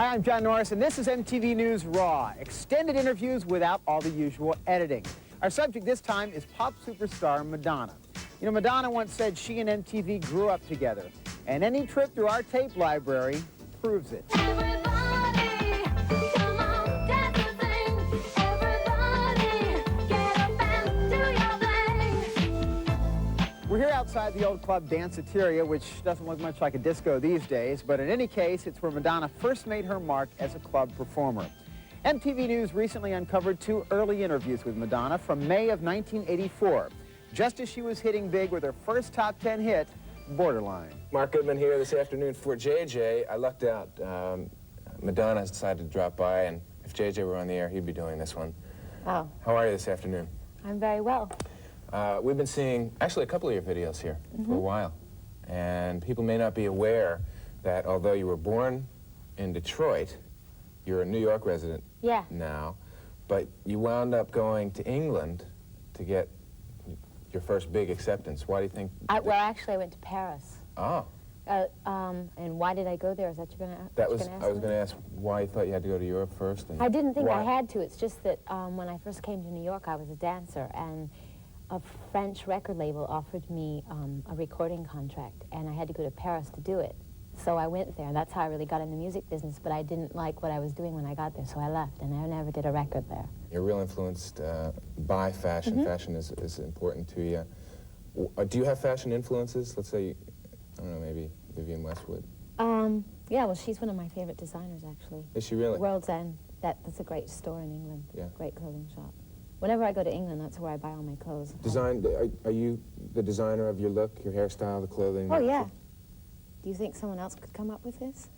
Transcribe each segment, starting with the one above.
Hi, I'm John Norris, and this is MTV News Raw. Extended interviews without all the usual editing. Our subject this time is pop superstar Madonna. You know, Madonna once said she and MTV grew up together, and any trip through our tape library proves it. Everybody, come on, dance and sing. Everybody, get up and do your thing. We're here outside the old club Danceteria, which doesn't look much like a disco these days, but in any case, it's where Madonna first made her mark as a club performer. MTV News recently uncovered 2 early interviews with Madonna from May of 1984, just as she was hitting big with her first top 10 hit, Borderline. Mark Goodman here this afternoon for JJ. I lucked out. Madonna has decided to drop by, and if JJ were on the air, he'd be doing this one. Oh, How are you this afternoon? I'm very well. We've been seeing, actually, a couple of your videos here for a while. And people may not be aware that although you were born in Detroit, you're a New York resident now, but you wound up going to England to get your first big acceptance. Why do you think? Well, actually, I went to Paris. Oh. And why did I go there? Is that you're gonna? I was going to ask why you thought you had to go to Europe first. And I didn't think why? I had to. It's just that when I first came to New York, I was a dancer, and a French record label offered me a recording contract, and I had to go to Paris to do it. So I went there, and that's how I really got in the music business, but I didn't like what I was doing when I got there, so I left, and I never did a record there. You're real influenced by fashion. Fashion is important to you. Do you have fashion influences? Let's say, I don't know, maybe Vivienne Westwood. Yeah, well, she's one of my favorite designers, actually. Is she really? World's End. That's a great store in England. Yeah. Great clothing shop. Whenever I go to England, that's where I buy all my clothes. Are you the designer of your look, your hairstyle, the clothing? Oh, yeah. Do you think someone else could come up with this?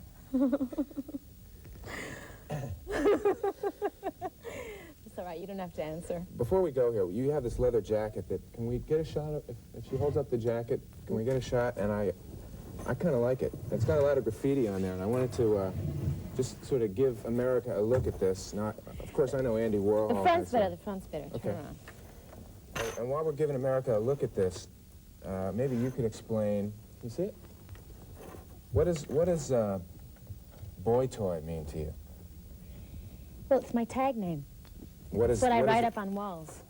It's all right, you don't have to answer. Before we go here, you have this leather jacket that, can we get a shot of, if she holds up the jacket, can we get a shot? And I kind of like it. It's got a lot of graffiti on there, and I wanted to just sort of give America a look at this. Now, of course, I know Andy Warhol. The front's better, the front's better. Okay. Turn around. And while we're giving America a look at this, maybe you could explain, you see it? What does boy toy mean to you? Well, it's my tag name. It's what I write up on walls.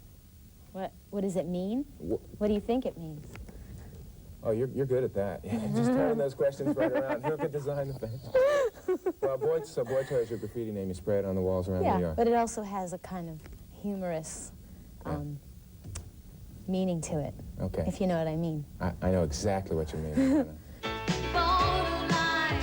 What does it mean? What do you think it means? Oh, you're good at that. Just turning those questions right around. Who could design the thing? Well, boy toy is your graffiti name. You spray it on the walls around New York. But it also has a kind of humorous meaning to it. Okay. If you know what I mean. I know exactly what you mean. Borderline,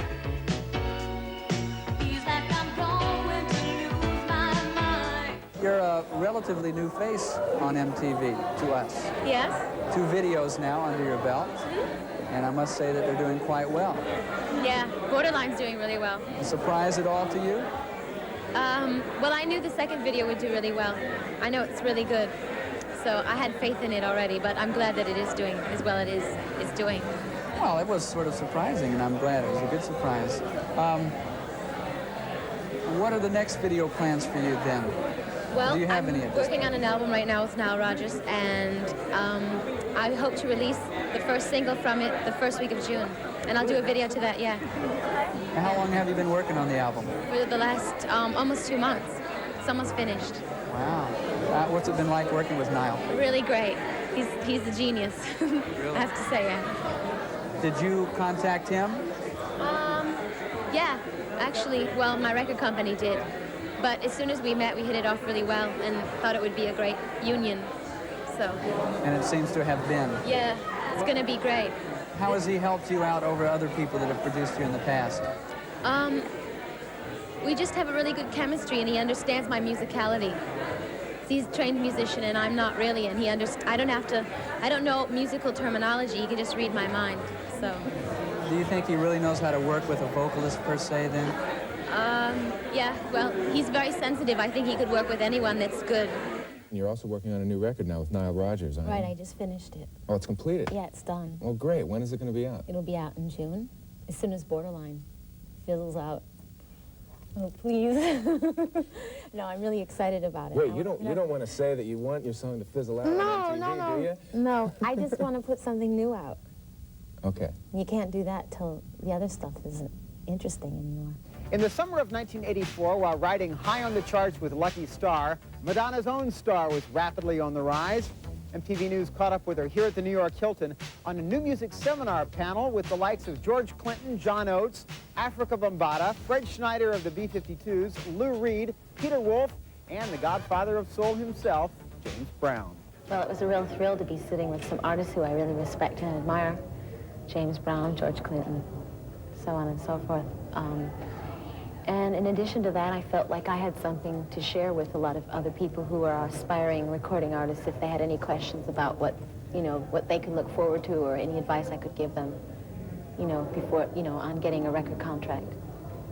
feels like I'm going to lose my mind. You're a relatively new face on MTV to us. Yes. 2 videos now under your belt, and I must say that they're doing quite well. Yeah, Borderline's doing really well. A surprise at all to you? Well, I knew the second video would do really well. I know it's really good. So I had faith in it already, but I'm glad that it is doing as well as it's doing. Well, it was sort of surprising, and I'm glad. It was a good surprise. What are the next video plans for you then? Well, Do you have I'm any of this? working on an album right now with Nile Rodgers, and I hope to release the first single from it the first week of June. And I'll do a video to that, yeah. How long have you been working on the album? For the last almost 2 months. It's almost finished. Wow. What's it been like working with Niall? Really great. He's a genius, I have to say, yeah. Did you contact him? Yeah, actually, well, my record company did. But as soon as we met, we hit it off really well and thought it would be a great union, so. And it seems to have been. Yeah, it's gonna be great. How has he helped you out over other people that have produced you in the past? We just have a really good chemistry, and he understands my musicality. He's a trained musician, and I'm not really, and I don't know musical terminology. He can just read my mind, so. Do you think he really knows how to work with a vocalist per se then? Yeah, well, he's very sensitive. I think he could work with anyone that's good. You're also working on a new record now with Nile Rodgers, aren't you? Right, I just finished it. Oh, it's completed? Yeah, it's done. Oh, great. When is it going to be out? It'll be out in June, as soon as Borderline fizzles out. Oh, please. No, I'm really excited about it. Wait, you don't want to say that you want your song to fizzle out on MTV, do you? No, I just want to put something new out. Okay. You can't do that till the other stuff is interesting anymore. In the summer of 1984, while riding high on the charts with Lucky Star, Madonna's own star was rapidly on the rise. MTV News caught up with her here at the New York Hilton on a new music seminar panel with the likes of George Clinton, John Oates, Africa Bambaataa, Fred Schneider of the B-52s, Lou Reed, Peter Wolf, and the godfather of soul himself, James Brown. Well, it was a real thrill to be sitting with some artists who I really respect and admire. James Brown, George Clinton, so on and so forth. And in addition to that, I felt like I had something to share with a lot of other people who are aspiring recording artists if they had any questions about what they could look forward to or any advice I could give them, before, on getting a record contract.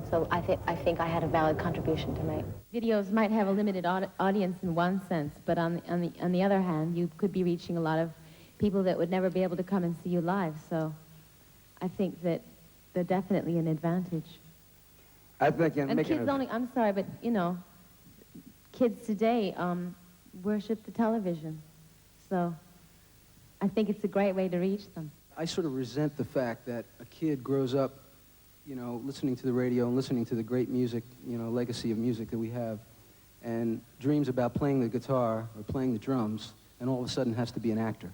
So I think I had a valid contribution to make. Videos might have a limited audience in one sense, but on the other hand, you could be reaching a lot of people that would never be able to come and see you live. So I think that they're definitely an advantage. I think And kids only, I'm sorry, but kids today worship the television. So I think it's a great way to reach them. I sort of resent the fact that a kid grows up, listening to the radio and listening to the great music, legacy of music that we have, and dreams about playing the guitar or playing the drums, and all of a sudden has to be an actor.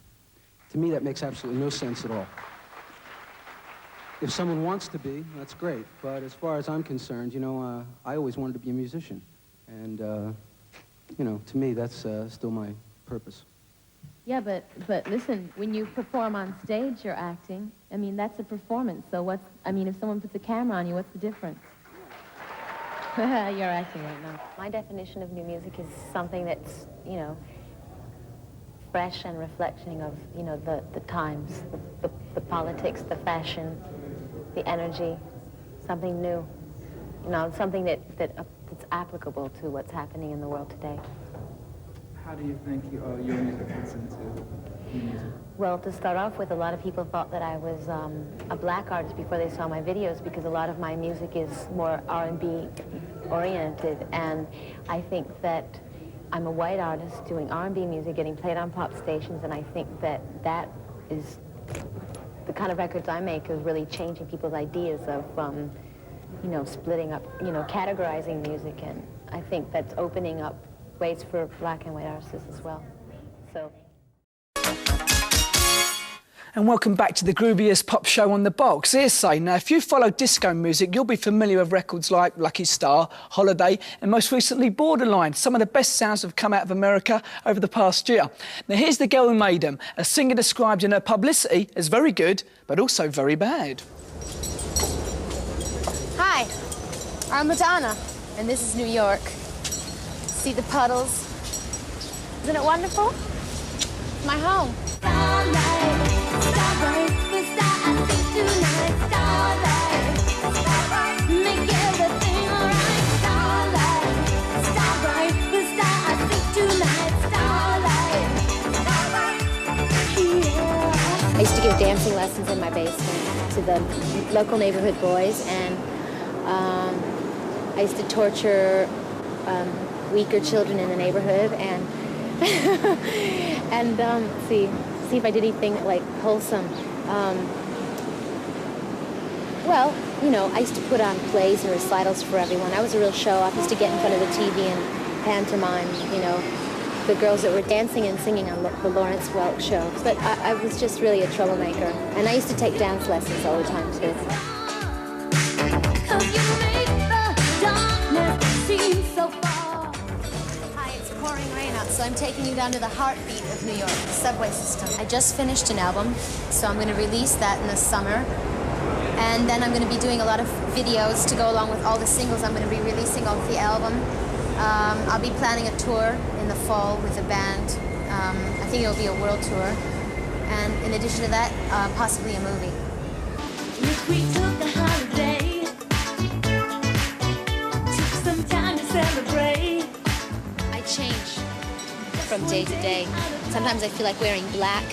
To me, that makes absolutely no sense at all. If someone wants to be, that's great. But as far as I'm concerned, I always wanted to be a musician. And, to me, that's still my purpose. Yeah, but listen, when you perform on stage, you're acting. I mean, that's a performance. So if someone puts a camera on you, what's the difference? You're acting right now. My definition of new music is something that's, fresh and reflecting of, the times, the politics, the fashion, the energy, something new, something that's applicable to what's happening in the world today. How do you think your music fits into new music? Well, to start off with, a lot of people thought that I was a black artist before they saw my videos because a lot of my music is more R&B oriented, and I think that I'm a white artist doing R&B music, getting played on pop stations, and I think that is the kind of records I make is really changing people's ideas of, splitting up, categorizing music, and I think that's opening up ways for black and white artists as well. So. And welcome back to the grooviest pop show on the box. Hearsay. Now, if you follow disco music, you'll be familiar with records like Lucky Star, Holiday, and most recently Borderline. Some of the best sounds have come out of America over the past year. Now, here's the girl who made them. A singer described in her publicity as very good, but also very bad. Hi, I'm Madonna, and this is New York. See the puddles? Isn't it wonderful? It's my home. I used to give dancing lessons in my basement to the local neighborhood boys, and I used to torture weaker children in the neighborhood, and see if I did anything like wholesome. I used to put on plays and recitals for everyone. I was a real show-off. I used to get in front of the TV and pantomime, the girls that were dancing and singing on the Lawrence Welk show. But I was just really a troublemaker. And I used to take dance lessons all the time, too. Hi, it's pouring rain out, so I'm taking you down to the heartbeat of New York, the subway system. I just finished an album, so I'm going to release that in the summer. And then I'm going to be doing a lot of videos to go along with all the singles I'm going to be releasing off the album. I'll be planning a tour in the fall with a band. I think it'll be a world tour. And in addition to that, possibly a movie. If we took a holiday, took some time to celebrate. I change from day to day. Sometimes I feel like wearing black,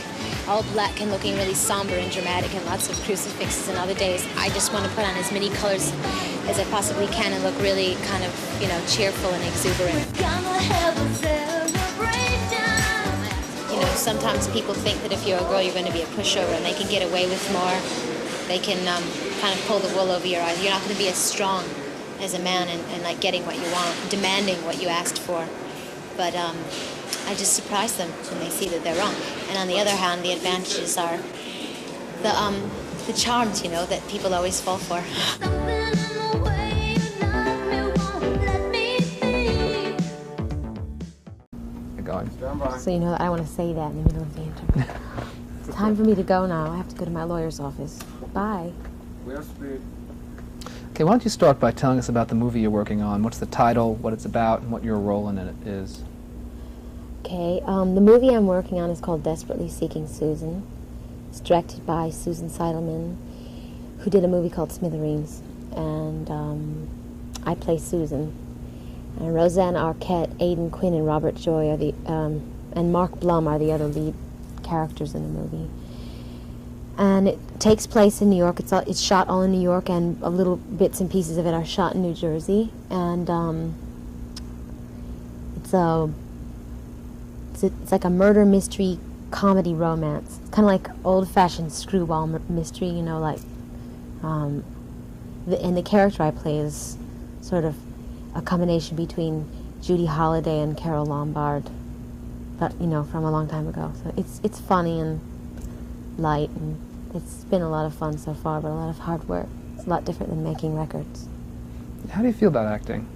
all black and looking really somber and dramatic and lots of crucifixes, and other days I just want to put on as many colors as I possibly can and look really kind of, cheerful and exuberant. We're gonna have a celebration. Sometimes people think that if you're a girl, you're going to be a pushover, and they can get away with more. They can kind of pull the wool over your eyes. You're not going to be as strong as a man and like getting what you want, demanding what you asked for. But I just surprise them when they see that they're wrong. And on the other hand, the advantages are the charms, you know, that people always fall for. So you know, I want to say that in the middle of the interview. It's time for me to go now. I have to go to my lawyer's office. Bye. Okay, why don't you start by telling us about the movie you're working on? What's the title, what it's about, and what your role in it is? Okay, the movie I'm working on is called Desperately Seeking Susan. It's directed by Susan Seidelman, who did a movie called Smithereens. And I play Susan. And Roseanne Arquette, Aidan Quinn, and Robert Joy are the, and Mark Blum are the other lead characters in the movie. And it takes place in New York. It's shot all in New York, and little bits and pieces of it are shot in New Jersey. And it's like a murder mystery comedy romance. It's kind of like old-fashioned screwball mystery, you know, like. And the character I play is sort of a combination between Judy Holliday and Carol Lombard, but you know, from a long time ago. So it's funny and light, and it's been a lot of fun so far, but a lot of hard work. It's a lot different than making records. How do you feel about acting?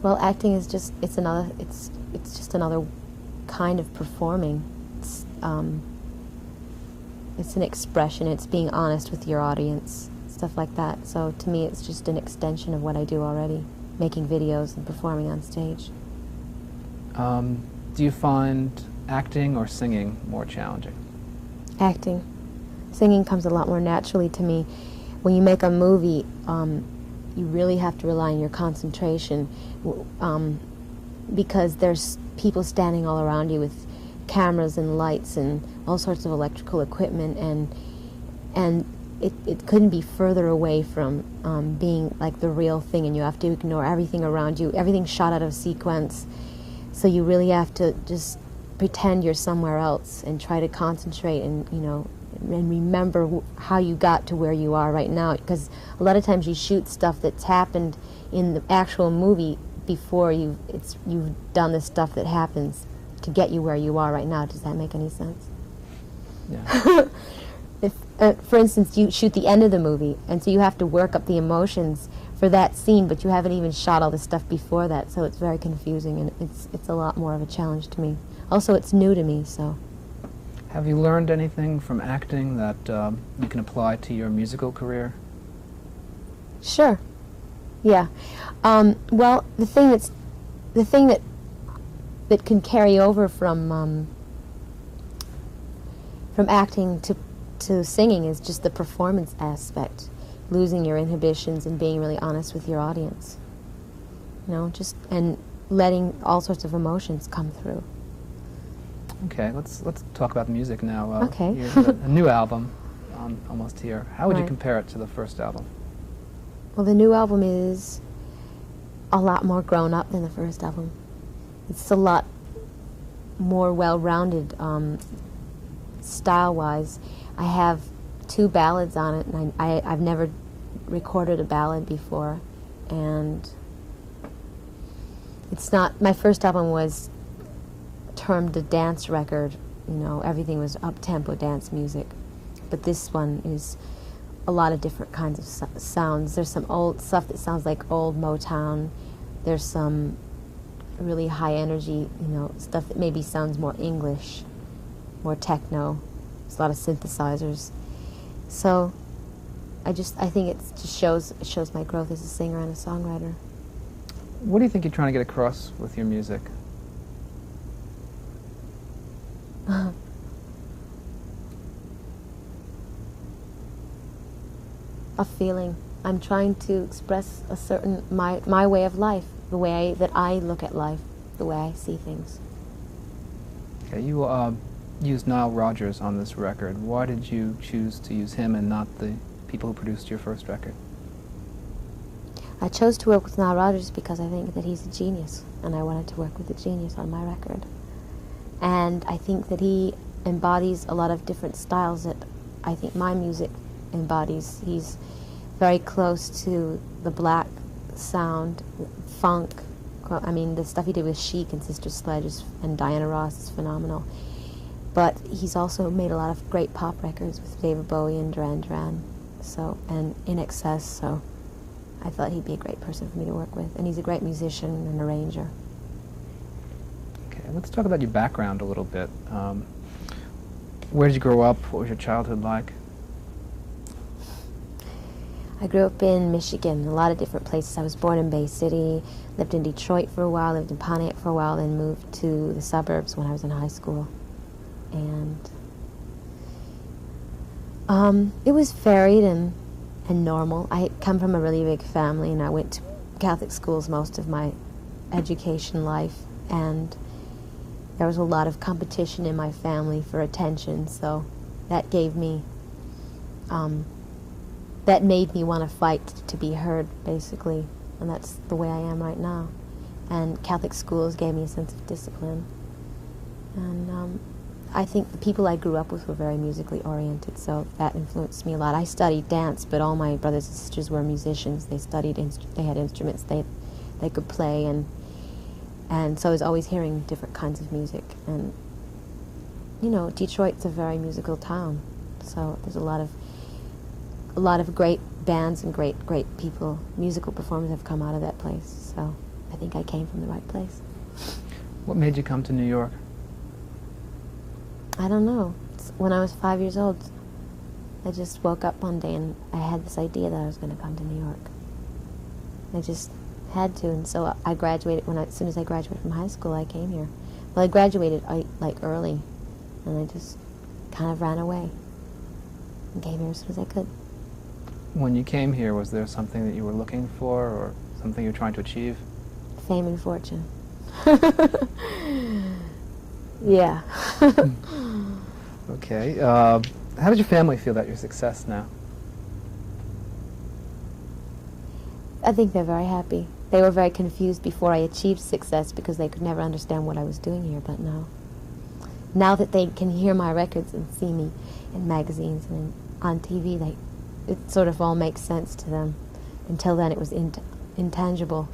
Well, acting is just it's just another kind of performing. It's an expression. It's being honest with your audience, stuff like that. So to me, it's just an extension of what I do already, making videos and performing on stage. Do you find acting or singing more challenging? Acting. Singing comes a lot more naturally to me. When you make a movie, you really have to rely on your concentration because there's people standing all around you with cameras and lights and all sorts of electrical equipment, and it couldn't be further away from being like the real thing, and you have to ignore everything around you. Everything's shot out of sequence, so you really have to just pretend you're somewhere else and try to concentrate and, you know, and remember how you got to where you are right now, because a lot of times you shoot stuff that's happened in the actual movie before you've done the stuff that happens to get you where you are right now. Does that make any sense? Yeah. If, for instance, you shoot the end of the movie, and so you have to work up the emotions for that scene, but you haven't even shot all the stuff before that, so it's very confusing, and it's a lot more of a challenge to me. Also, it's new to me, so. Have you learned anything from acting that you can apply to your musical career? Sure. Yeah. Well, the thing that can carry over from acting to singing is just the performance aspect, losing your inhibitions and being really honest with your audience. You know, just and letting all sorts of emotions come through. Okay, let's talk about the music now. Okay. You have a new album, almost here. How would you Right. compare it to the first album? Well, the new album is a lot more grown up than the first album. It's a lot more well-rounded style-wise. I have 2 ballads on it, and I've never recorded a ballad before, and it's not. My first album was termed a dance record. You know, everything was up-tempo dance music, but this one is a lot of different kinds of sounds. There's some old stuff that sounds like old Motown. There's some really high energy, you know, stuff that maybe sounds more English, more techno. There's a lot of synthesizers. So I think it just shows my growth as a singer and a songwriter. What do you think you're trying to get across with your music? A feeling. I'm trying to express a certain my way of life, the way that I look at life, the way I see things. Okay, you used Nile Rodgers on this record. Why did you choose to use him and not the people who produced your first record? I chose to work with Nile Rodgers because I think that he's a genius, and I wanted to work with a genius on my record. And I think that he embodies a lot of different styles that I think my music embodies. He's very close to the black sound, funk. I mean, the stuff he did with Chic and Sister Sledge and Diana Ross is phenomenal. But he's also made a lot of great pop records with David Bowie and Duran Duran, and In Excess, so I thought he'd be a great person for me to work with. And he's a great musician and arranger. Okay, let's talk about your background a little bit. Where did you grow up? What was your childhood like? I grew up in Michigan, a lot of different places. I was born in Bay City, lived in Detroit for a while, lived in Pontiac for a while, then moved to the suburbs when I was in high school. And it was varied and normal. I come from a really big family, and I went to Catholic schools most of my education life, and there was a lot of competition in my family for attention, so that gave me that made me want to fight to be heard, basically, and that's the way I am right now. And Catholic schools gave me a sense of discipline. And I think the people I grew up with were very musically oriented, so that influenced me a lot. I studied dance, but all my brothers and sisters were musicians. They studied, they had instruments they could play, and so I was always hearing different kinds of music. And, you know, Detroit's a very musical town, so there's a lot of great bands and great people, musical performers have come out of that place. So I think I came from the right place. What made you come to New York? I don't know. When I was 5 years old, I just woke up one day and I had this idea that I was going to come to New York. I just had to, and so I graduated. As soon as I graduated from high school, I came here. Well, I graduated early, and I just kind of ran away and came here as soon as I could. When you came here, was there something that you were looking for, or something you were trying to achieve? Fame and fortune. Yeah. Okay. How does your family feel about your success now? I think they're very happy. They were very confused before I achieved success because they could never understand what I was doing here, but now that they can hear my records and see me in magazines and on TV, it sort of all makes sense to them. Until then, it was intangible.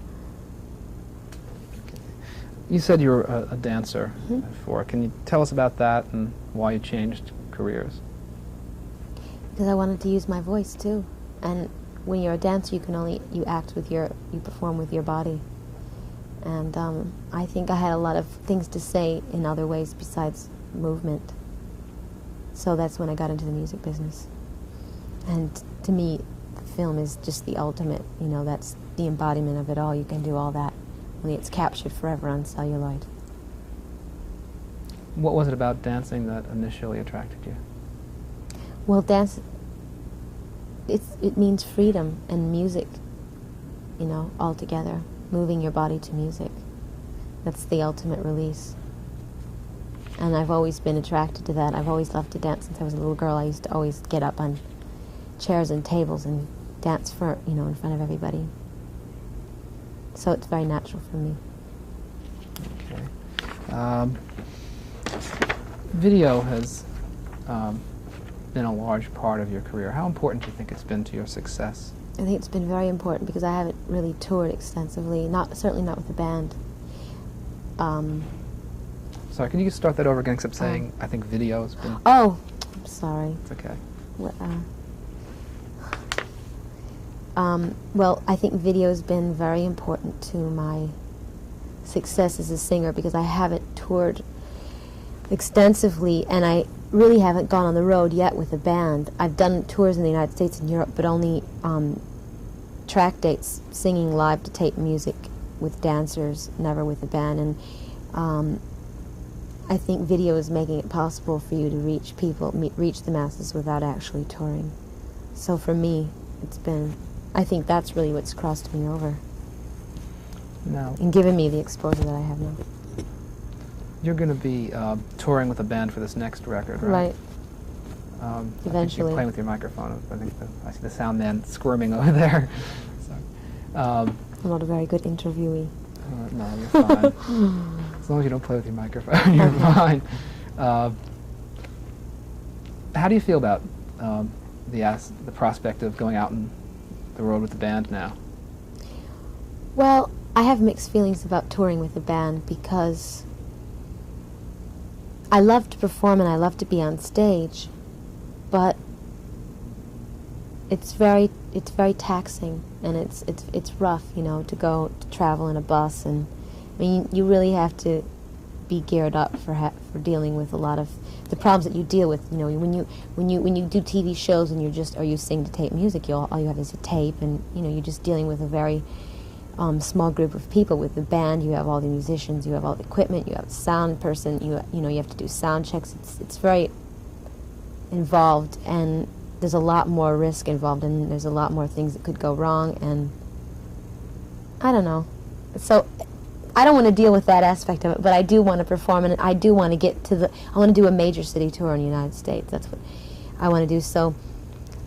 You said you were a dancer before. Can you tell us about that and why you changed careers? Because I wanted to use my voice too. And when you're a dancer, you act with you perform with your body. And I think I had a lot of things to say in other ways besides movement. So that's when I got into the music business. And to me, the film is just the ultimate, that's the embodiment of it all. You can do all that, only it's captured forever on celluloid. What was it about dancing that initially attracted you? Well, dance, it means freedom and music, all together, moving your body to music. That's the ultimate release. And I've always been attracted to that. I've always loved to dance since I was a little girl. I used to always get up on chairs and tables and dance in front of everybody. So it's very natural for me. Okay. Video has been a large part of your career. How important do you think it's been to your success? I think it's been very important because I haven't really toured extensively, certainly not with the band. Sorry, can you start that over again? Except saying, I think video has been... Oh, I'm sorry. It's okay. Well, I think video has been very important to my success as a singer because I haven't toured extensively and I really haven't gone on the road yet with a band. I've done tours in the United States and Europe, but only track dates, singing live to tape music with dancers, never with a band. And I think video is making it possible for you to reach people, reach the masses without actually touring. So for me, I think that's really what's crossed me over. No. And given me the exposure that I have now. You're going to be touring with a band for this next record, right? Right. Eventually. I think you're playing with your microphone. I see the sound man squirming over there. I'm not a very good interviewee. No, you're fine. As long as you don't play with your microphone, you're fine. How do you feel about the prospect of going out in the world with the band now? Well, I have mixed feelings about touring with a band because I love to perform and I love to be on stage, but it's very taxing, and it's rough, you know, to travel in a bus, and I mean you really have to be geared up for dealing with a lot of the problems that you deal with. You know, when you do TV shows and you sing to tape music, all you have is a tape, and you know you're just dealing with a very small group of people. With the band, you have all the musicians, you have all the equipment, you have a sound person, you know you have to do sound checks. It's very involved, and there's a lot more risk involved, and there's a lot more things that could go wrong, and I don't know. So I don't want to deal with that aspect of it, but I do want to perform, and I do want to get to I want to do a major city tour in the United States. That's what I want to do. So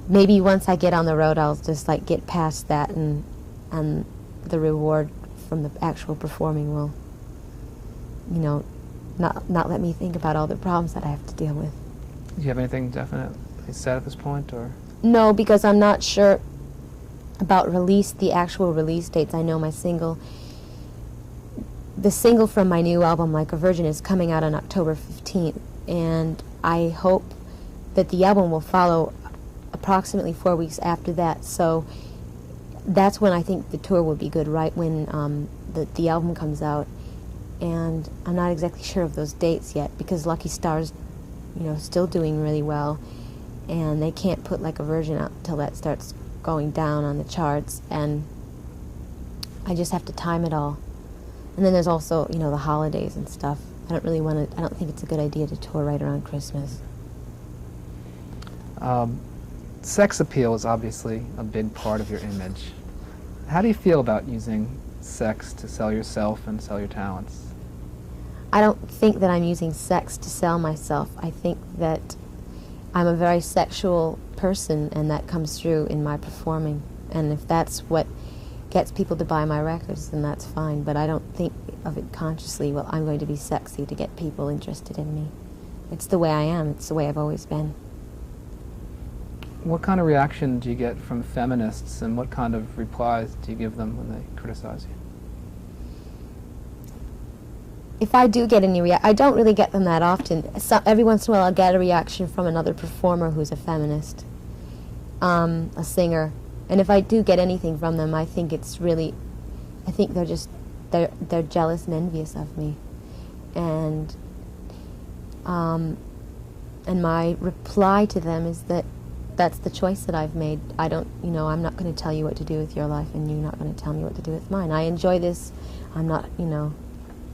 maybe once I get on the road, I'll just like get past that, and the reward from the actual performing will, you know, not let me think about all the problems that I have to deal with. Do you have anything definitely set at this point, or? No, because I'm not sure about the actual release dates. I know the single from my new album, Like a Virgin, is coming out on October 15th, and I hope that the album will follow approximately 4 weeks after that. So that's when I think the tour will be good, right when the album comes out. And I'm not exactly sure of those dates yet, because Lucky Star's, you know, still doing really well, and they can't put Like a Virgin out until that starts going down on the charts, and I just have to time it all. And then there's also, you know, the holidays and stuff. I don't think it's a good idea to tour right around Christmas. Sex appeal is obviously a big part of your image. How do you feel about using sex to sell yourself and sell your talents? I don't think that I'm using sex to sell myself. I think that I'm a very sexual person, and that comes through in my performing. And if that's what gets people to buy my records, then that's fine. But I don't think of it consciously, well, I'm going to be sexy to get people interested in me. It's the way I am. It's the way I've always been. What kind of reaction do you get from feminists, and what kind of replies do you give them when they criticize you? If I do get any I don't really get them that often. Every once in a while I'll get a reaction from another performer who's a feminist, a singer. And if I do get anything from them, I think they're jealous and envious of me. And my reply to them is that that's the choice that I've made. I'm not going to tell you what to do with your life, and you're not going to tell me what to do with mine. I enjoy this.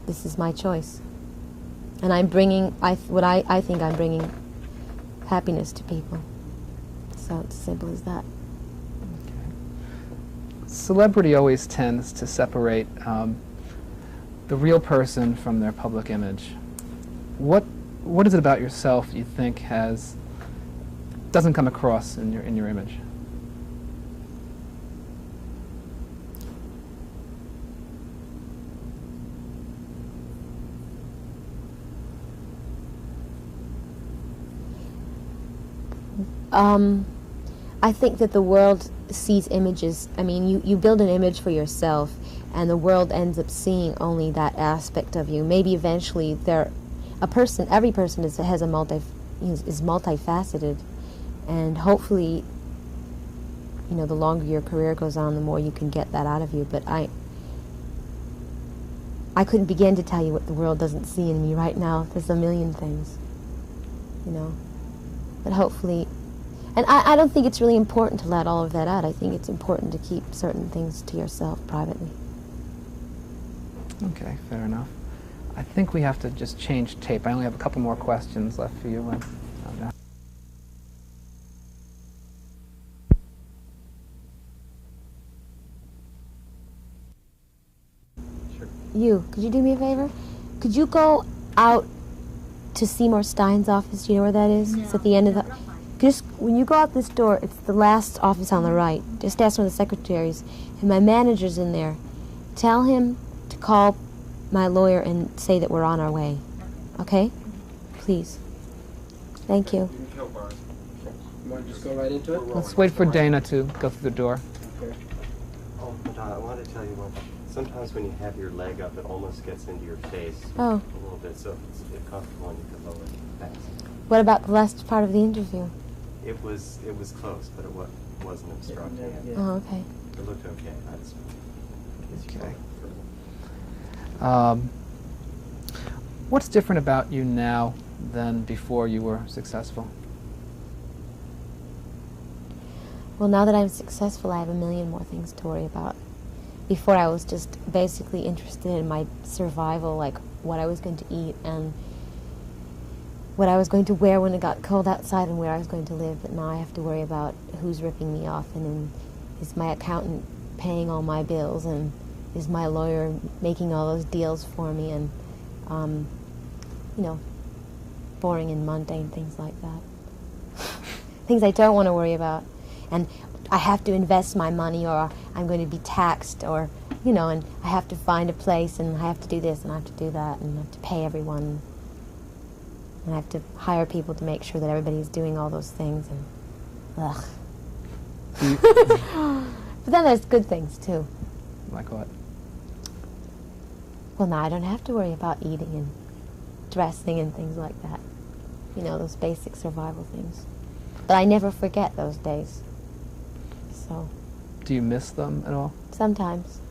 This is my choice. And I'm bringing, I think I'm bringing happiness to people. So it's as simple as that. Celebrity always tends to separate the real person from their public image. What is it about yourself you think doesn't come across in your image? I think that the world sees images. I mean, you build an image for yourself, and the world ends up seeing only that aspect of you. Maybe eventually every person is multifaceted, and hopefully, you know, the longer your career goes on, the more you can get that out of you. But I couldn't begin to tell you what the world doesn't see in me right now. There's a million things, you know. But hopefully, and I don't think it's really important to let all of that out. I think it's important to keep certain things to yourself privately. Okay, fair enough. I think we have to just change tape. I only have a couple more questions left for you. Could you do me a favor? Could you go out to Seymour Stein's office? Do you know where that is? No, it's at the end of the... Just when you go out this door, it's the last office on the right. Just ask one of the secretaries, and my manager's in there. Tell him to call my lawyer and say that we're on our way. Okay? Please. Thank you. want to just go right into it? Let's wait for Dana to go through the door. Okay. Oh, Madonna, I wanted to tell you one. Sometimes when you have your leg up, it almost gets into your face Oh. a little bit. So if it's a bit comfortable, and you could lower it. Thanks. What about the last part of the interview? It was close, but it wasn't obstructing. Yeah. Oh, okay. It looked okay. I just in case you Okay. felt it. What's different about you now than before you were successful? Well, now that I'm successful, I have a million more things to worry about. Before, I was just basically interested in my survival, like what I was going to eat and what I was going to wear when it got cold outside and where I was going to live. But now I have to worry about who's ripping me off, and then is my accountant paying all my bills, and is my lawyer making all those deals for me, and you know, boring and mundane things like that. Things I don't want to worry about. And I have to invest my money, or I'm going to be taxed, or, you know, and I have to find a place, and I have to do this, and I have to do that, and I have to pay everyone. And I have to hire people to make sure that everybody's doing all those things, and ugh. But then there's good things, too. Like what? Well, now I don't have to worry about eating and dressing and things like that. You know, those basic survival things. But I never forget those days. So Do you miss them at all? sometimes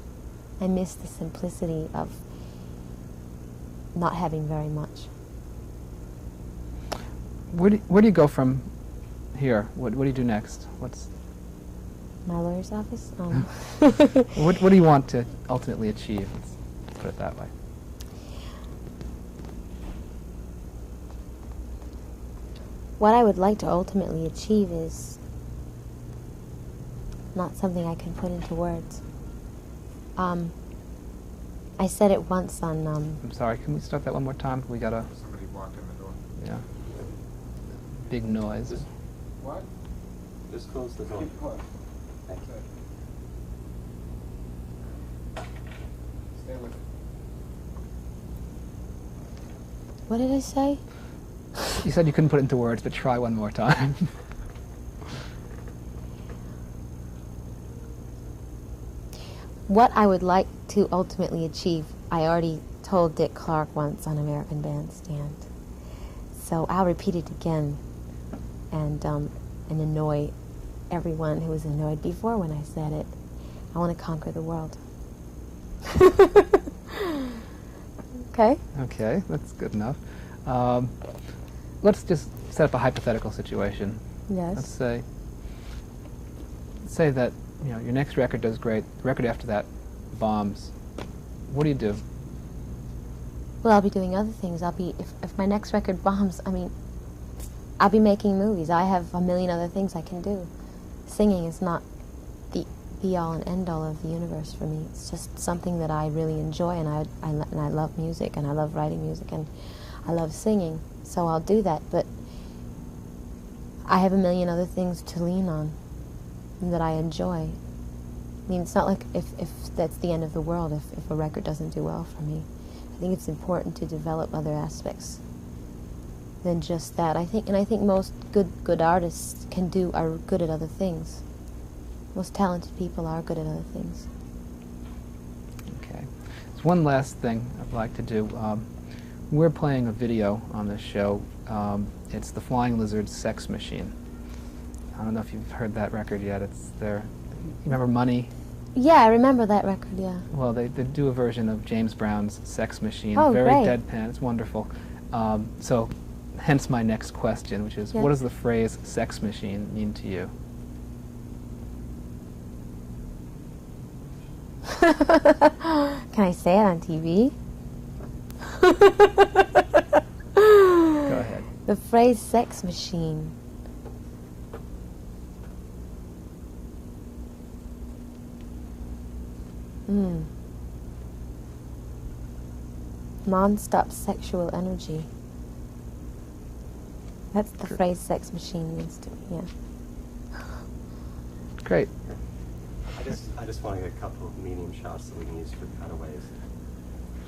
I miss the simplicity of not having very much. Where do you go from here? What do you do next? My lawyer's office? What do you want to ultimately achieve? Let's put it that way. What I would like to ultimately achieve is not something I can put into words. I said it once on, I'm sorry, can we start that one more time? We got a... Somebody walked in the door. Yeah. Big noise. What? Just close the door. Keep closed. Thank you. Stay with it. what did I say? You said you couldn't put it into words, but try one more time. What I would like to ultimately achieve, I already told Dick Clark once on American Bandstand. So I'll repeat it again and annoy everyone who was annoyed before when I said it. I want to conquer the world. Okay? Okay, that's good enough. Let's just set up a hypothetical situation. Yes. Let's say that your next record does great. The record after that bombs. What do you do? Well, I'll be doing other things. If my next record bombs, I'll be making movies. I have a million other things I can do. Singing is not the be-all and end-all of the universe for me. It's just something that I really enjoy, and I love music, and I love writing music, and I love singing. So I'll do that, but I have a million other things to lean on that I enjoy. It's not like if that's the end of the world if a record doesn't do well for me. I think it's important to develop other aspects than just that. I think most good artists are good at other things. Most talented people are good at other things. Okay. There's one last thing I'd like to do. We're playing a video on this show. It's the Flying Lizard Sex Machine. I don't know if you've heard that record yet. It's their... You remember Money? Yeah, I remember that record, yeah. Well, they do a version of James Brown's Sex Machine. Oh, Very great. deadpan. It's wonderful. So, hence my next question, which is, Yes. what does the phrase sex machine mean to you? Can I say it on TV? Go ahead. The phrase sex machine. Non-stop sexual energy. That's the phrase sex machine means to me, yeah. Great. I just want to get a couple of medium shots that we can use for cutaways.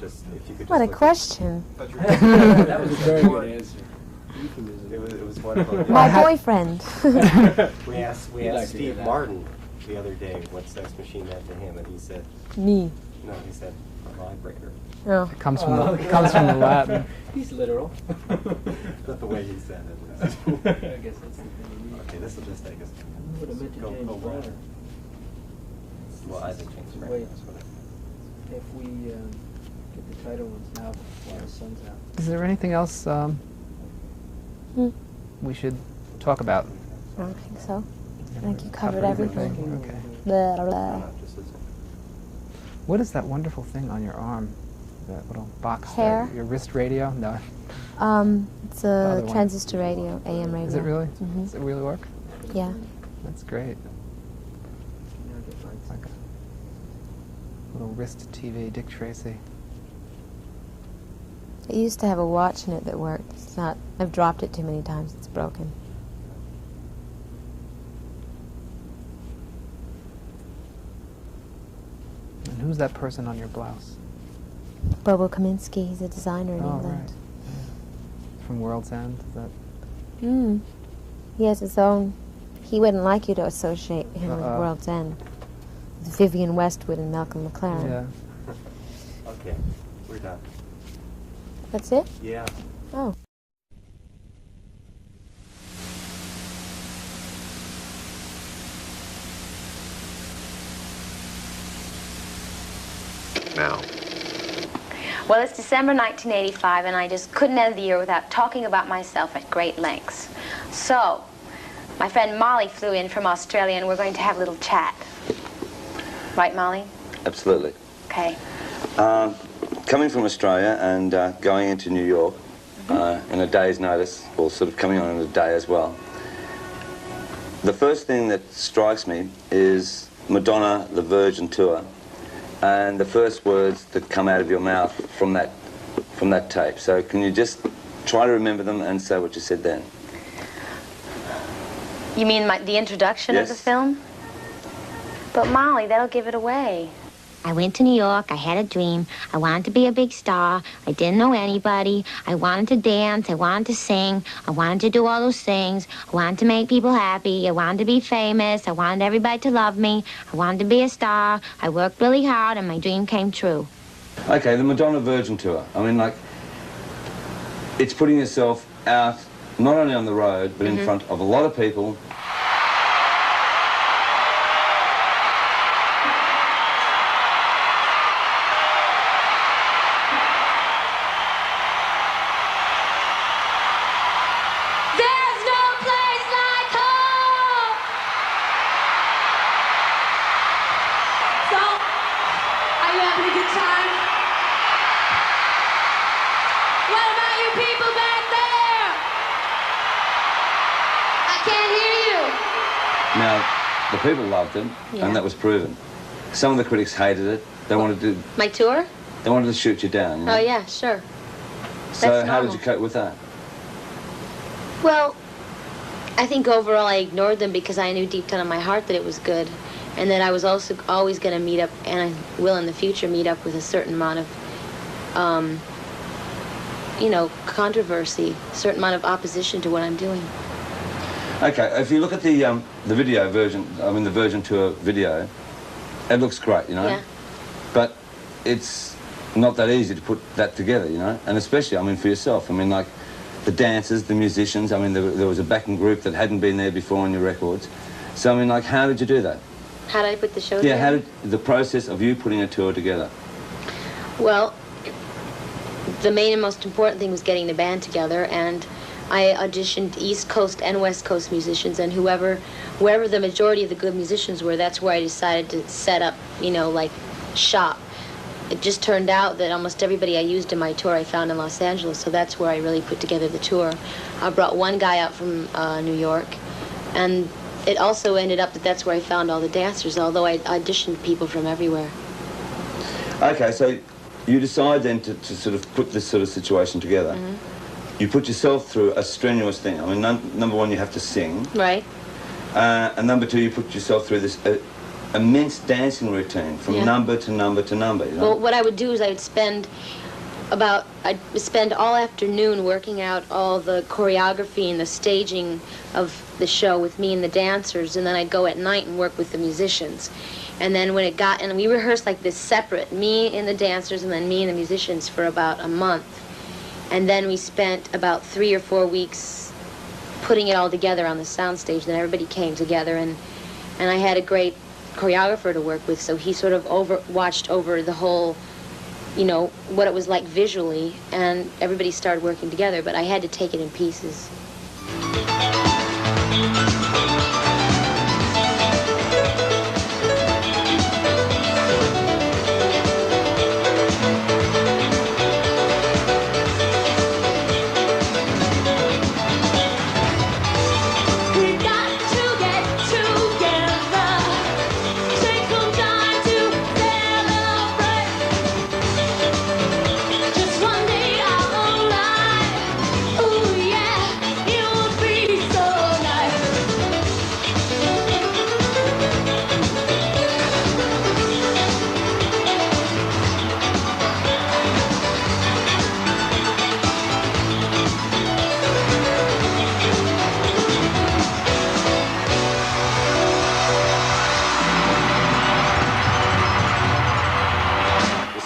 Just if you could. What a just look question. That was a very good answer. It was wonderful. My boyfriend. We asked Steve Martin the other day what Sex Machine meant to him, and he said, Me. no, he said, vibrator. Oh. It comes from the Latin. He's literal. Not the way he said it. I guess that's the thing. Okay, this will just take us. Would have meant to James Brown. Well, I think James Brown. Wait. That's what If we get the title ones now while the sun's out. Is there anything else we should talk about? I don't think so. I think you covered everything. everything. Okay. Blah, blah, blah. just listen. What is that wonderful thing on your arm? That little box Hair? there? Your wrist radio? No. It's other a one. transistor radio, AM radio. Is it really? Mhm. Does it really work? Yeah. That's great. It's like a little wrist TV, Dick Tracy. It used to have a watch in it that worked. It's not. I've dropped it too many times. It's broken. And who's that person on your blouse? Bobo Kaminsky. He's a designer in Oh, England. right. From World's End? Is that? He has his own. He wouldn't like you to associate him with World's End. With Vivian Westwood and Malcolm McLaren. Yeah. Okay, we're done. That's it? Yeah. Oh. Now. Well, it's December 1985, and I just couldn't end the year without talking about myself at great lengths. So, my friend Molly flew in from Australia, and we're going to have a little chat. Right, Molly? Absolutely. Okay. Coming from Australia and going into New York in a day's notice, or sort of coming on in a day as well, the first thing that strikes me is Madonna, the Virgin Tour, and the first words that come out of your mouth from that tape. So can you just try to remember them and say what you said then? You mean the introduction of the Yes. film? But Molly, that'll give it away. I went to New York. I had a dream. I wanted to be a big star. I didn't know anybody. I wanted to dance. I wanted to sing. I wanted to do all those things. I wanted to make people happy. I wanted to be famous. I wanted everybody to love me. I wanted to be a star. I worked really hard, and my dream came true. Okay, the Madonna Virgin Tour. I mean, like, it's putting yourself out not only on the road, but in front of a lot of people. There's no place like home. So, are you having a good time? What about you people back there? I can't hear you. Now, the people loved it, Yeah. and that was proven. Some of the critics hated it. They wanted My tour? to shoot you down. You know? Oh, yeah, sure. So that's how did normal. you cope with that? Well, I think overall I ignored them because I knew deep down in my heart that it was good, and that I was also always going to meet up, and I will in the future meet up with a certain amount of, you know, controversy, a certain amount of opposition to what I'm doing. Okay, if you look at the video version, I mean the Virgin Tour video, it looks great, you know? Yeah. But it's not that easy to put that together, you know? And especially, I mean, for yourself. I mean, like, the dancers, the musicians, I mean, there was a backing group that hadn't been there before on your records. So, I mean, like, how did you do that? How did I put the show Yeah, together? how did the process of you putting a tour together? Well, the main and most important thing was getting the band together, and I auditioned East Coast and West Coast musicians, and wherever the majority of the good musicians were, that's where I decided to set up, you know, like, shop. It just turned out that almost everybody I used in my tour I found in Los Angeles, so that's where I really put together the tour. I brought one guy out from New York, and it also ended up that that's where I found all the dancers, although I auditioned people from everywhere. Okay, so you decide then to sort of put this sort of situation together. You put yourself through a strenuous thing. I mean, number one, you have to sing. Right. And number two, you put yourself through this immense dancing routine from Yeah. number to number to number, you know? Well, what I would do is I would spend I'd spend all afternoon working out all the choreography and the staging of the show with me and the dancers, and then I'd go at night and work with the musicians. And then when it got, and we rehearsed like this separate, me and the dancers and then me and the musicians for about a month. And then we spent about 3 or 4 weeks putting it all together on the soundstage. Then everybody came together, and I had a great choreographer to work with, so he sort of watched over the whole, you know, what it was like visually, and everybody started working together, but I had to take it in pieces.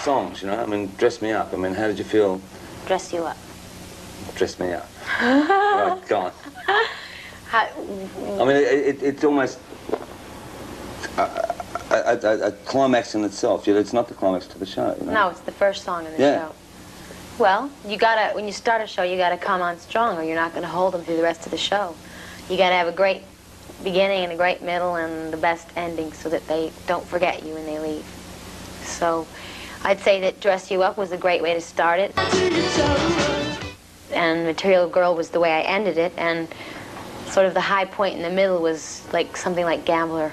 Songs, you know, I mean, Dress Me Up. I mean, how did you feel? Dress you up. Dress me up. Right, go on. I mean, it's almost a climax in itself. You know, it's not the climax to the show. You know? No, it's the first song in the show. Well, you gotta, when you start a show, you gotta come on strong, or you're not gonna hold them through the rest of the show. You gotta have a great beginning and a great middle and the best ending so that they don't forget you when they leave. So I'd say that Dress You Up was a great way to start it. And Material Girl was the way I ended it, and sort of the high point in the middle was like something like Gambler.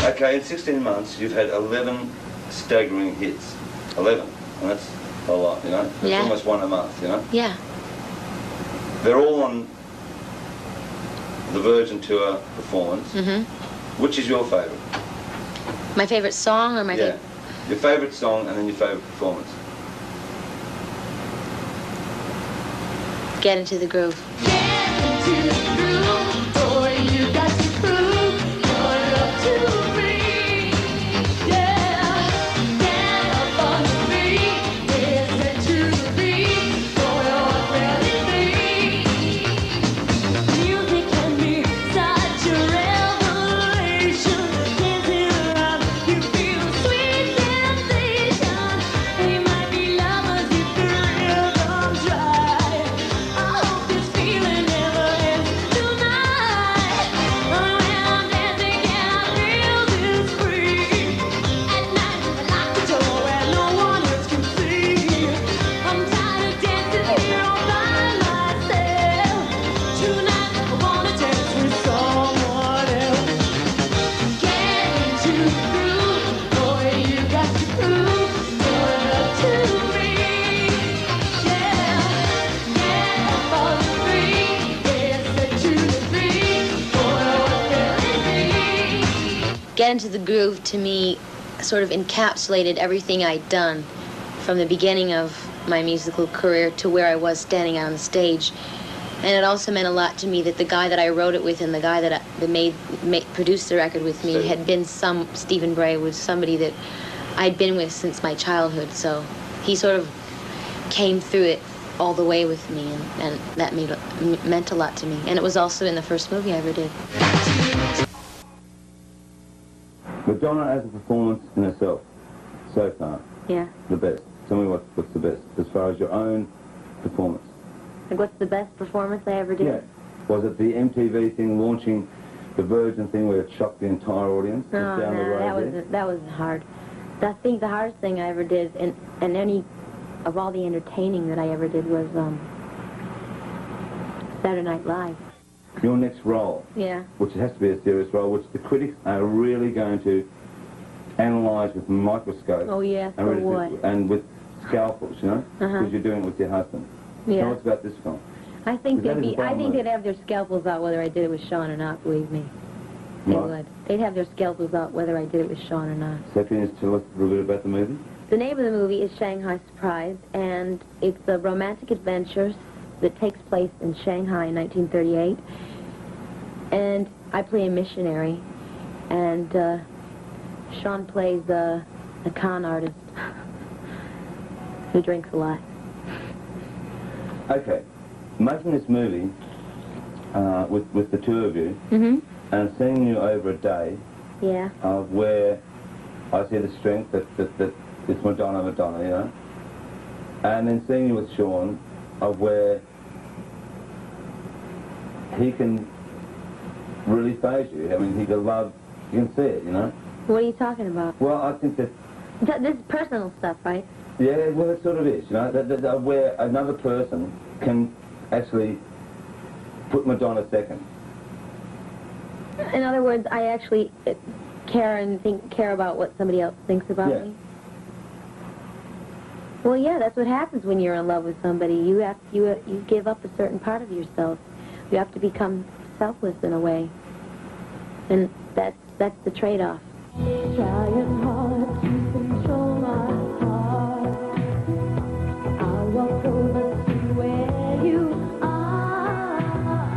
Okay, in 16 months, you've had 11 staggering hits. 11, and that's a lot, you know? It's almost one a month, you know? Yeah. They're all on the Virgin Tour performance. Mm-hmm. Which is your favourite? My favourite song or my favorite? Your favourite song and then your favourite performance. Get Into the Groove. Get into the groove, boy, you got to prove your love to me. Yeah, get up on the beat, listen to the beat, boy, you're really free. Music can be such a revelation. Dancing around, you feel a sweet sensation. They might be lovers if the rhythm's right. I hope this feeling never ends tonight. When I'm dancing and I feel this free. At night I lock the door where no one else can see. I'm tired of dancing here all by myself. Tonight I wanna dance with someone else. Get into the groove, boy, you got to prove your love to me. Yeah, get up on the beat, listen to the beat, boy, you're feeling free. Get Into the Groove, to me, sort of encapsulated everything I'd done from the beginning of my musical career to where I was standing on the stage. And it also meant a lot to me that the guy that I wrote it with and the guy that produced the record with me had been Stephen Bray was somebody that I'd been with since my childhood. So he sort of came through it all the way with me, and that meant a lot to me. And it was also in the first movie I ever did. Madonna as a performance in herself, so far, Yeah. the best. Tell me what's the best as far as your own performance. Like, what's the best performance I ever did? Yeah. Was it the MTV thing launching the Virgin thing where it shocked the entire audience? No, just down the road there? that was hard. I think the hardest thing I ever did, and any of all the entertaining that I ever did, was Saturday Night Live. Your next role, Yeah. which has to be a serious role, which the critics are really going to analyse with microscopes. Oh, yeah, and so really- what? And with scalpels, you know, because Uh-huh. you're doing it with your husband. Yeah. Tell us about this film. I think That is a bomb move. they'd have their scalpels out whether I did it with Sean or not, believe me. They Right. would. They'd have their scalpels out whether I did it with Sean or not. So can you just tell us a little bit about the movie? The name of the movie is Shanghai Surprise, and it's a romantic adventure that takes place in Shanghai in 1938. And I play a missionary, and Sean plays a con artist who drinks a lot. Okay, making this movie with the two of you, Mm-hmm. and seeing you over a day Yeah. of where I see the strength that it's Madonna, you know, and then seeing you with Sean of where he can really phase you. I mean, he can love, you can see it, you know. What are you talking about? Well, I think that, This is personal stuff, right? yeah, well, it sort of is, you know, that where another person can actually put Madonna second. In other words, I actually care about what somebody else thinks about Yeah. me. Well, yeah, that's what happens when you're in love with somebody. You give up a certain part of yourself. You have to become selfless in a way, and that's the trade-off. Trying hard to control my heart. I'll walk over to where you are.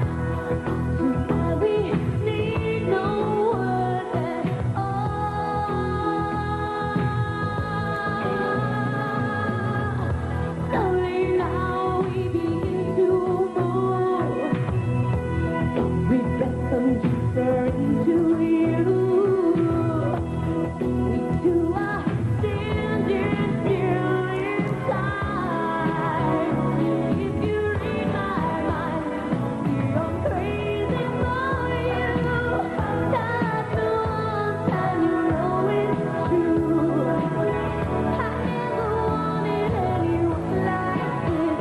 Tonight we need no word at all. Slowly now we begin to move. Every breath comes deeper into you. We two are standing still inside. If you read my mind, I'm crazy for you. Touch me once and you know it's true. I never wanted anyone like this.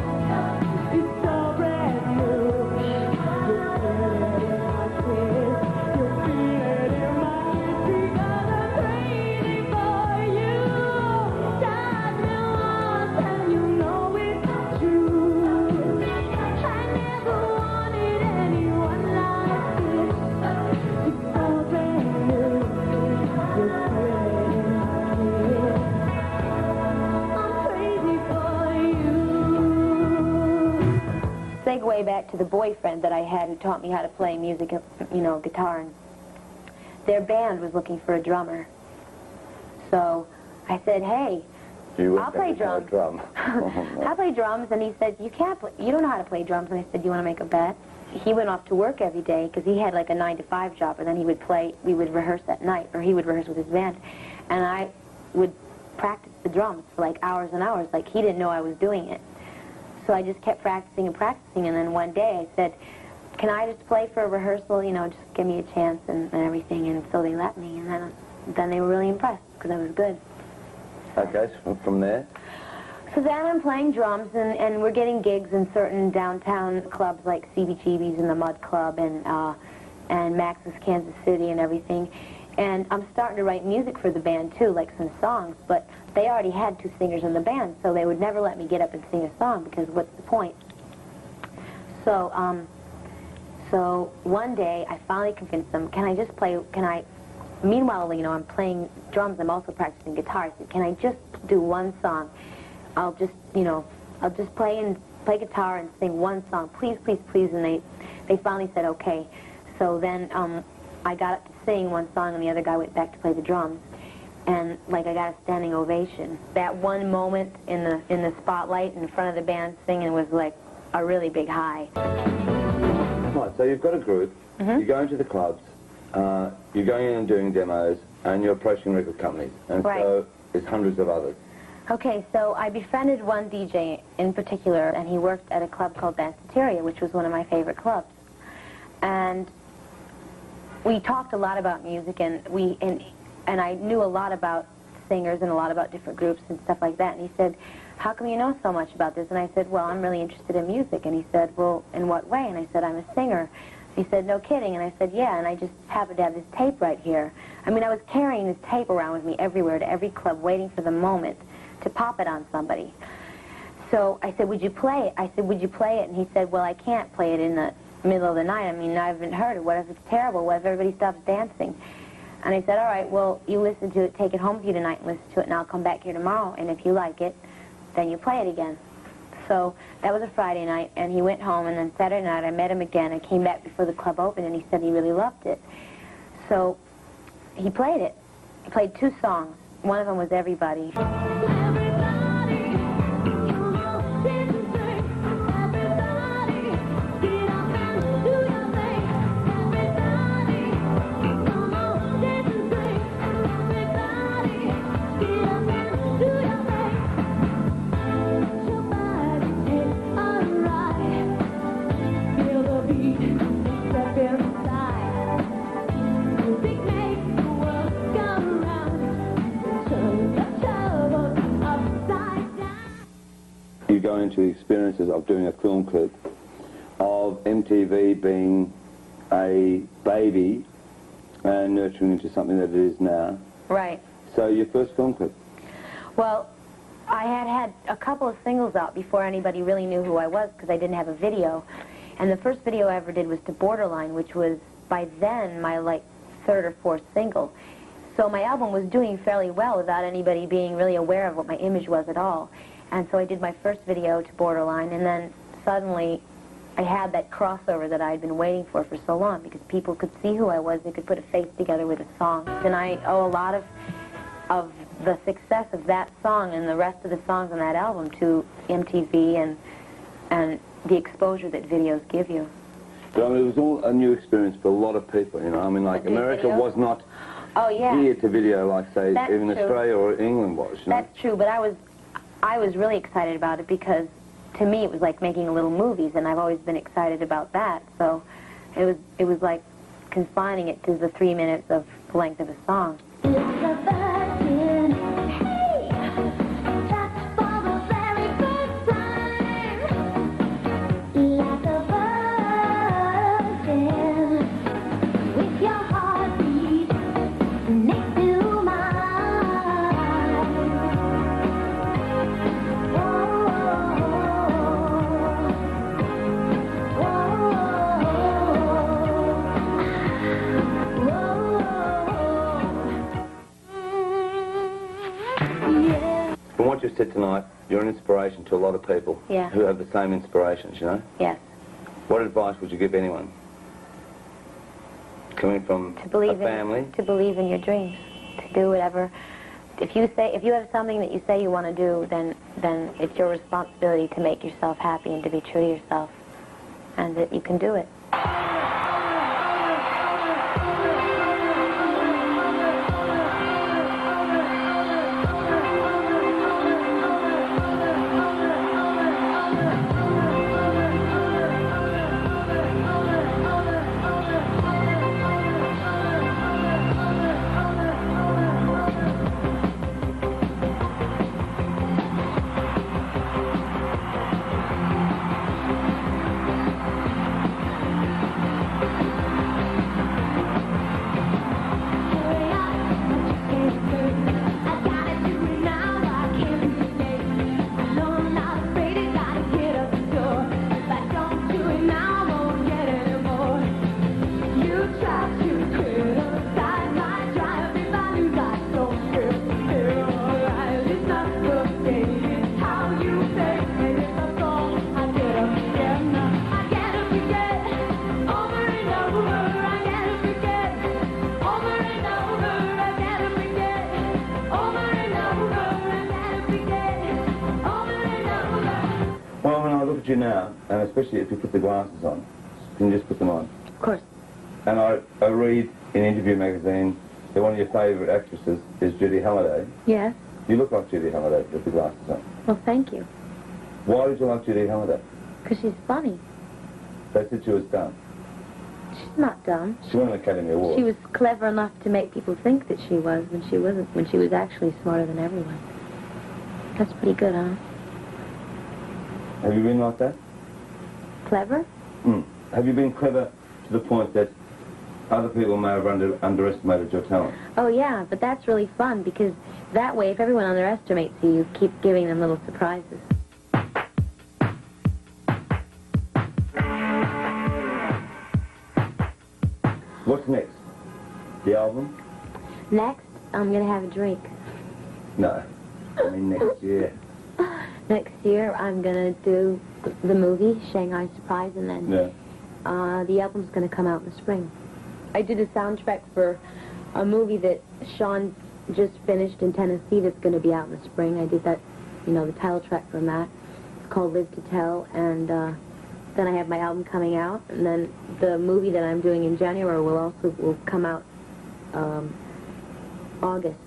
It's so brand new. You're feeling in my kiss. You're feeling in my kiss because I'm crazy for you. Touch me once and you know it's true. I never wanted anyone like this. It's so brand new. You're feeling in my kiss. I'm crazy for you. Segue back to the boyfriend that I had who taught me how to play music, guitar, and their band was looking for a drummer. So I said, hey, I'll play drums. I play drums, and he said, you don't know how to play drums. And I said, you want to make a bet? He went off to work every day because he had like a 9-to-5 job, and then we would rehearse at night, or he would rehearse with his band, and I would practice the drums for like hours and hours, like he didn't know I was doing it. So I just kept practicing and practicing, and then one day I said, can I just play for a rehearsal, just give me a chance and everything, and so they let me, and then they were really impressed because I was good. Okay, so from there? So then I'm playing drums, and we're getting gigs in certain downtown clubs like CBGB's and the Mud Club and Max's Kansas City and everything. And I'm starting to write music for the band too, like some songs, but they already had 2 singers in the band, so they would never let me get up and sing a song because what's the point? So, so one day I finally convinced them, meanwhile, I'm playing drums, I'm also practicing guitar. I said, can I just do one song? I'll just play guitar and sing one song, please, please, please, and they finally said okay. So then I got up to sing one song, and the other guy went back to play the drums, and I got a standing ovation. That one moment in the spotlight in front of the band singing was like a really big high. Right, so you've got a group, you're going to the clubs, you're going in and doing demos, and you're approaching record companies, and so there's hundreds of others. Okay, so I befriended one DJ in particular, and he worked at a club called Danceteria, which was one of my favorite clubs. And we talked a lot about music, and I knew a lot about singers and a lot about different groups and stuff like that. And he said, "How come you know so much about this?" And I said, "Well, I'm really interested in music." And he said, "Well, in what way?" And I said, "I'm a singer." He said, "No kidding." And I said, "Yeah." And I just happened to have this tape right here. I mean, I was carrying this tape around with me everywhere, to every club, waiting for the moment to pop it on somebody. So I said, "Would you play it?" I said, "Would you play it?" And he said, "Well, I can't play it in the middle of the night. I mean, I haven't heard it. What if it's terrible? What if everybody stops dancing?" And I said, "All right, well, you listen to it, take it home with you tonight and listen to it, and I'll come back here tomorrow, and if you like it, then you play it again." So that was a Friday night, and he went home, and then Saturday night I met him again. I came back before the club opened, and he said he really loved it. So he played it. He played 2 songs. One of them was Everybody. You go into experiences of doing a film clip, of MTV being a baby and nurturing into something that it is now. Right. So your first film clip? Well, I had a couple of singles out before anybody really knew who I was, because I didn't have a video. And the first video I ever did was to Borderline, which was by then my like 3rd or 4th single. So my album was doing fairly well without anybody being really aware of what my image was at all. And so I did my first video to Borderline, and then suddenly I had that crossover that I had been waiting for so long, because people could see who I was, they could put a face together with a song. And I owe a lot of the success of that song and the rest of the songs on that album to MTV and the exposure that videos give you. But I mean, it was all a new experience for a lot of people, you know. I mean, like, America was not geared to video like, say, even Australia or England was, you know? That's true, but I was really excited about it, because to me it was like making little movies, and I've always been excited about that. So it was like confining it to the 3 minutes of the length of a song. From what you've said tonight, you're an inspiration to a lot of people who have the same inspirations, you know? Yes. What advice would you give anyone coming from a family? To believe in your dreams, to do whatever. If you have something that you say you want to do, then it's your responsibility to make yourself happy and to be true to yourself, and that you can do it. You now, and especially if you put the glasses on, can you just put them on? Of course. And I read in Interview magazine that one of your favourite actresses is Judy Halliday. Yes. You look like Judy Halliday with the glasses on. Well, thank you. Why did you like Judy Halliday? Because she's funny. They said she was dumb. She's not dumb. She won an Academy Award. She was clever enough to make people think that she was when she wasn't, when she was actually smarter than everyone. That's pretty good, huh? Have you been like that? Clever? Have you been clever to the point that other people may have underestimated your talent? Oh, yeah, but that's really fun because that way, if everyone underestimates you, you keep giving them little surprises. What's next? The album? Next, I'm going to have a drink. No. I mean next year. Next year, I'm going to do the movie, Shanghai Surprise, and then the album's going to come out in the spring. I did a soundtrack for a movie that Sean just finished in Tennessee that's going to be out in the spring. I did that, you know, the title track from that. It's called Live to Tell, and then I have my album coming out, and then the movie that I'm doing in January will come out August.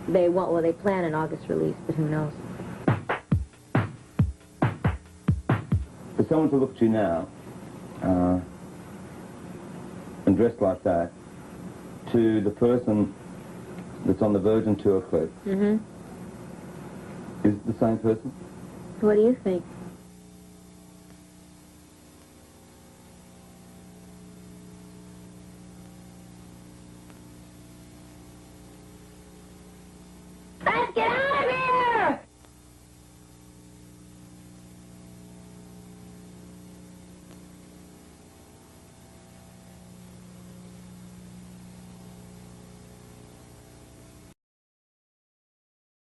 They plan an August release, but who knows? For someone to look to you now, and dressed like that, to the person that's on the Virgin tour clip, is it the same person? What do you think?